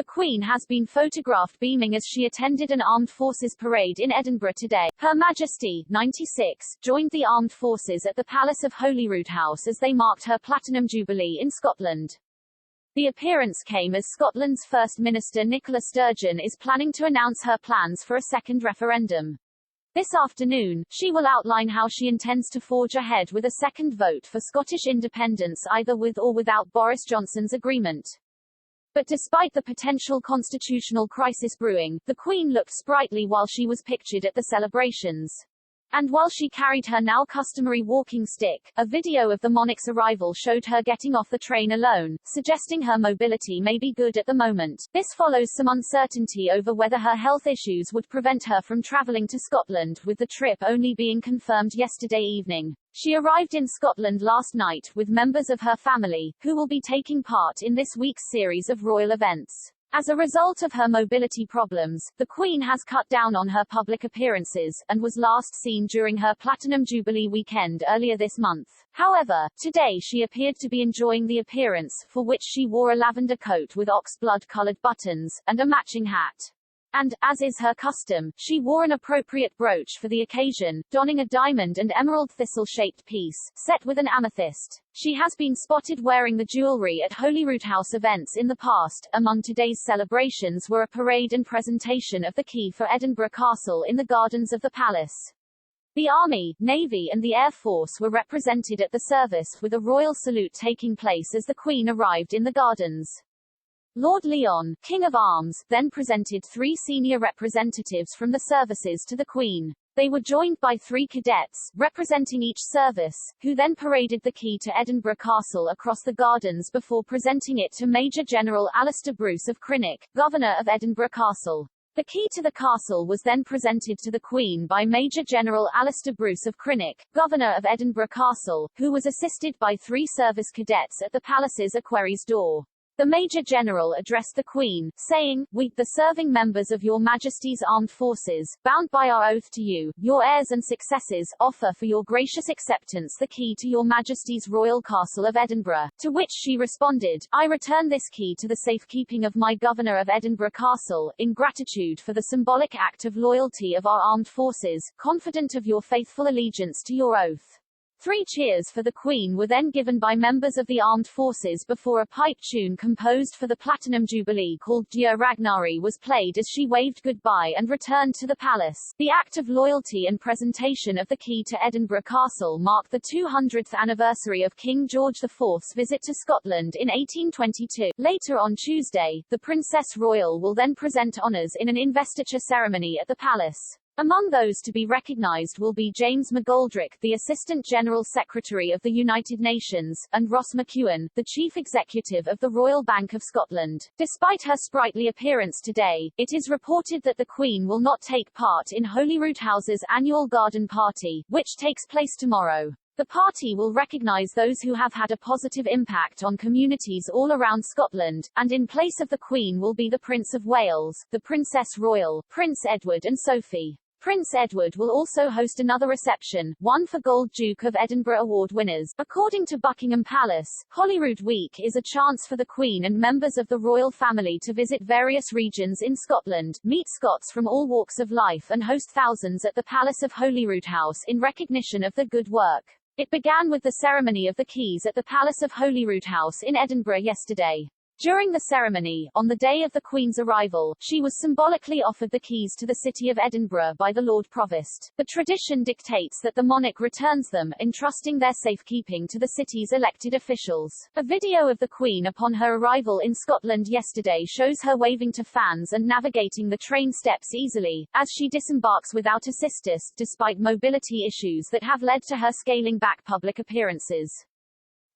The Queen has been photographed beaming as she attended an armed forces parade in Edinburgh today. Her Majesty, 96, joined the armed forces at the Palace of Holyrood House as they marked her Platinum Jubilee in Scotland. The appearance came as Scotland's First Minister Nicola Sturgeon is planning to announce her plans for a second referendum. This afternoon, she will outline how she intends to forge ahead with a second vote for Scottish independence either with or without Boris Johnson's agreement. But despite the potential constitutional crisis brewing, the Queen looked sprightly while she was pictured at the celebrations. And while she carried her now customary walking stick, a video of the monarch's arrival showed her getting off the train alone, suggesting her mobility may be good at the moment. This follows some uncertainty over whether her health issues would prevent her from travelling to Scotland, with the trip only being confirmed yesterday evening. She arrived in Scotland last night with members of her family, who will be taking part in this week's series of royal events. As a result of her mobility problems, the Queen has cut down on her public appearances, and was last seen during her Platinum Jubilee weekend earlier this month. However, today she appeared to be enjoying the appearance, for which she wore a lavender coat with oxblood-coloured buttons, and a matching hat. And, as is her custom, she wore an appropriate brooch for the occasion, donning a diamond and emerald thistle-shaped piece, set with an amethyst. She has been spotted wearing the jewellery at Holyrood House events in the past. Among today's celebrations were a parade and presentation of the key for Edinburgh Castle in the gardens of the palace. The Army, Navy and the Air Force were represented at the service, with a royal salute taking place as the Queen arrived in the gardens. Lord Leon, King of Arms, then presented 3 senior representatives from the services to the Queen. They were joined by 3 cadets, representing each service, who then paraded the key to Edinburgh Castle across the gardens before presenting it to Major General Alistair Bruce of Crinock, Governor of Edinburgh Castle. The key to the castle was then presented to the Queen by Major General Alistair Bruce of Crinock, Governor of Edinburgh Castle, who was assisted by 3 service cadets at the palace's equerries' door. The Major General addressed the Queen, saying, "We, the serving members of Your Majesty's Armed Forces, bound by our oath to you, your heirs and successors, offer for your gracious acceptance the key to Your Majesty's Royal Castle of Edinburgh." To which she responded, "I return this key to the safekeeping of my Governor of Edinburgh Castle, in gratitude for the symbolic act of loyalty of our armed forces, confident of your faithful allegiance to your oath." 3 cheers for the Queen were then given by members of the armed forces before a pipe tune composed for the Platinum Jubilee called Dia Ragnari was played as she waved goodbye and returned to the palace. The act of loyalty and presentation of the key to Edinburgh Castle marked the 200th anniversary of King George IV's visit to Scotland in 1822. Later on Tuesday, the Princess Royal will then present honours in an investiture ceremony at the palace. Among those to be recognized will be James McGoldrick, the Assistant General Secretary of the United Nations, and Ross McEwen, the Chief Executive of the Royal Bank of Scotland. Despite her sprightly appearance today, it is reported that the Queen will not take part in Holyrood House's annual garden party, which takes place tomorrow. The party will recognise those who have had a positive impact on communities all around Scotland, and in place of the Queen will be the Prince of Wales, the Princess Royal, Prince Edward and Sophie. Prince Edward will also host another reception, one for Gold Duke of Edinburgh Award winners. According to Buckingham Palace, Holyrood Week is a chance for the Queen and members of the royal family to visit various regions in Scotland, meet Scots from all walks of life and host thousands at the Palace of Holyrood House in recognition of their good work. It began with the ceremony of the keys at the Palace of Holyrood House in Edinburgh yesterday. During the ceremony, on the day of the Queen's arrival, she was symbolically offered the keys to the city of Edinburgh by the Lord Provost. The tradition dictates that the monarch returns them, entrusting their safekeeping to the city's elected officials. A video of the Queen upon her arrival in Scotland yesterday shows her waving to fans and navigating the train steps easily, as she disembarks without assistance, despite mobility issues that have led to her scaling back public appearances.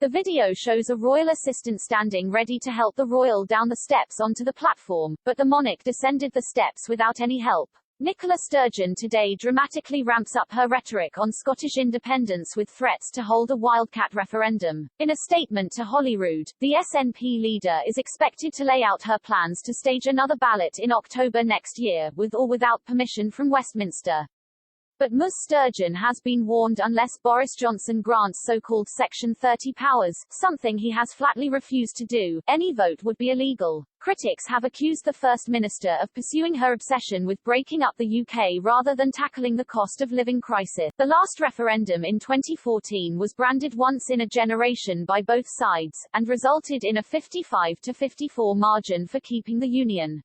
The video shows a royal assistant standing ready to help the royal down the steps onto the platform, but the monarch descended the steps without any help. Nicola Sturgeon today dramatically ramps up her rhetoric on Scottish independence with threats to hold a wildcat referendum. In a statement to Holyrood, the SNP leader is expected to lay out her plans to stage another ballot in October next year, with or without permission from Westminster. But Ms Sturgeon has been warned unless Boris Johnson grants so-called Section 30 powers, something he has flatly refused to do, any vote would be illegal. Critics have accused the First Minister of pursuing her obsession with breaking up the UK rather than tackling the cost of living crisis. The last referendum in 2014 was branded once in a generation by both sides, and resulted in a 55-54 margin for keeping the union.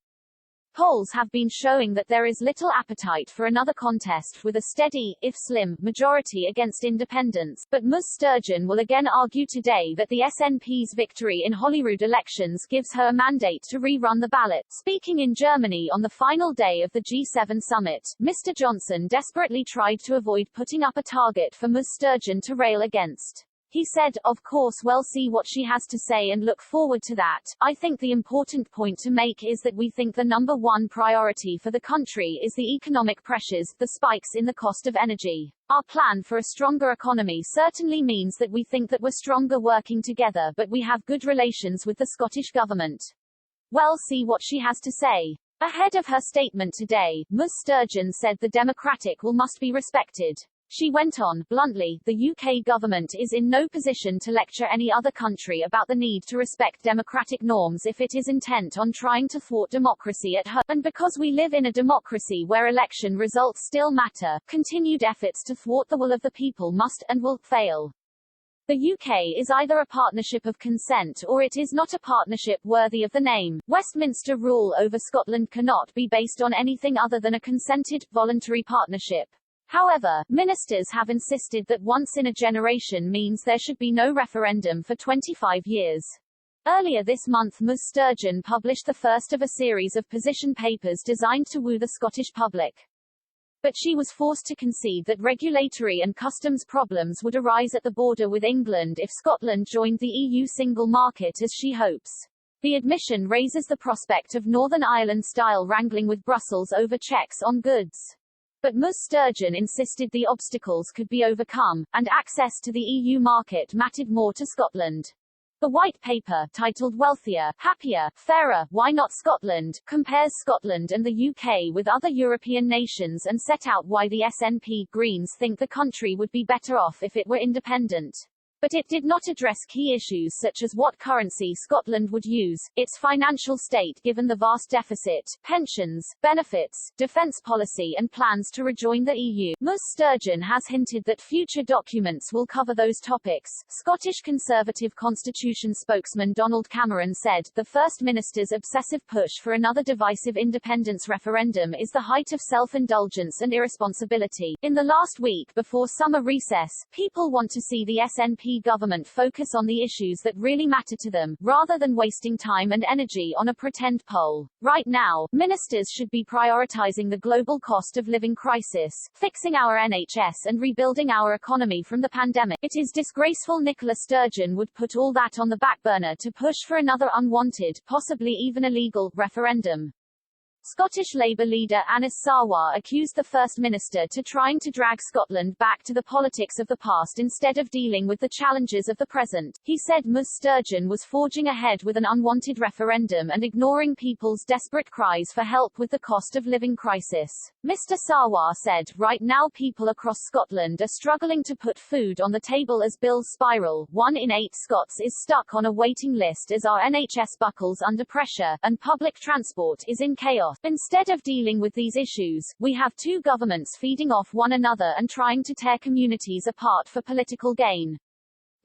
Polls have been showing that there is little appetite for another contest with a steady, if slim, majority against independents, but Ms Sturgeon will again argue today that the SNP's victory in Holyrood elections gives her a mandate to rerun the ballot. Speaking in Germany on the final day of the G7 summit, Mr Johnson desperately tried to avoid putting up a target for Ms Sturgeon to rail against. He said, "Of course we'll see what she has to say and look forward to that. I think the important point to make is that we think the number one priority for the country is the economic pressures, the spikes in the cost of energy. Our plan for a stronger economy certainly means that we think that we're stronger working together, but we have good relations with the Scottish Government. We'll see what she has to say." Ahead of her statement today, Ms Sturgeon said the democratic will must be respected. She went on, bluntly, "The UK government is in no position to lecture any other country about the need to respect democratic norms if it is intent on trying to thwart democracy at home. And because we live in a democracy where election results still matter, continued efforts to thwart the will of the people must, and will, fail. The UK is either a partnership of consent or it is not a partnership worthy of the name. Westminster rule over Scotland cannot be based on anything other than a consented, voluntary partnership. However, ministers have insisted that once in a generation means there should be no referendum for 25 years. Earlier this month Ms Sturgeon published the first of a series of position papers designed to woo the Scottish public. But she was forced to concede that regulatory and customs problems would arise at the border with England if Scotland joined the EU single market as she hopes. The admission raises the prospect of Northern Ireland-style wrangling with Brussels over checks on goods. But Ms Sturgeon insisted the obstacles could be overcome, and access to the EU market mattered more to Scotland. The White Paper, titled Wealthier, Happier, Fairer, Why Not Scotland?, compares Scotland and the UK with other European nations and set out why the SNP Greens think the country would be better off if it were independent. But it did not address key issues such as what currency Scotland would use, its financial state given the vast deficit, pensions, benefits, defence policy and plans to rejoin the EU. Ms Sturgeon has hinted that future documents will cover those topics. Scottish Conservative Constitution spokesman Donald Cameron said, "The First Minister's obsessive push for another divisive independence referendum is the height of self-indulgence and irresponsibility. In the last week before summer recess, people want to see the SNP government focus on the issues that really matter to them, rather than wasting time and energy on a pretend poll. Right now, ministers should be prioritising the global cost of living crisis, fixing our NHS and rebuilding our economy from the pandemic. It is disgraceful Nicola Sturgeon would put all that on the back burner to push for another unwanted, possibly even illegal, referendum." Scottish Labour leader Anas Sarwar accused the First Minister to trying to drag Scotland back to the politics of the past instead of dealing with the challenges of the present. He said Ms Sturgeon was forging ahead with an unwanted referendum and ignoring people's desperate cries for help with the cost of living crisis. Mr Sarwar said, "Right now people across Scotland are struggling to put food on the table as bills spiral. 1 in 8 Scots is stuck on a waiting list as our NHS buckles under pressure, and public transport is in chaos. Instead of dealing with these issues, we have two governments feeding off one another and trying to tear communities apart for political gain."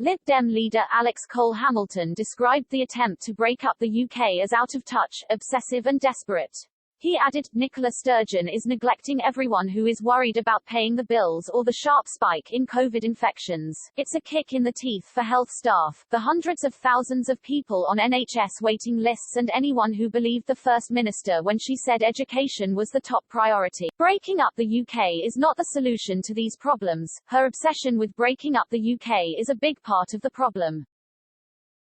Lib Dem leader Alex Cole-Hamilton described the attempt to break up the UK as out of touch, obsessive and desperate. He added, "Nicola Sturgeon is neglecting everyone who is worried about paying the bills or the sharp spike in COVID infections. It's a kick in the teeth for health staff, the hundreds of thousands of people on NHS waiting lists and anyone who believed the First Minister when she said education was the top priority. Breaking up the UK is not the solution to these problems. Her obsession with breaking up the UK is a big part of the problem."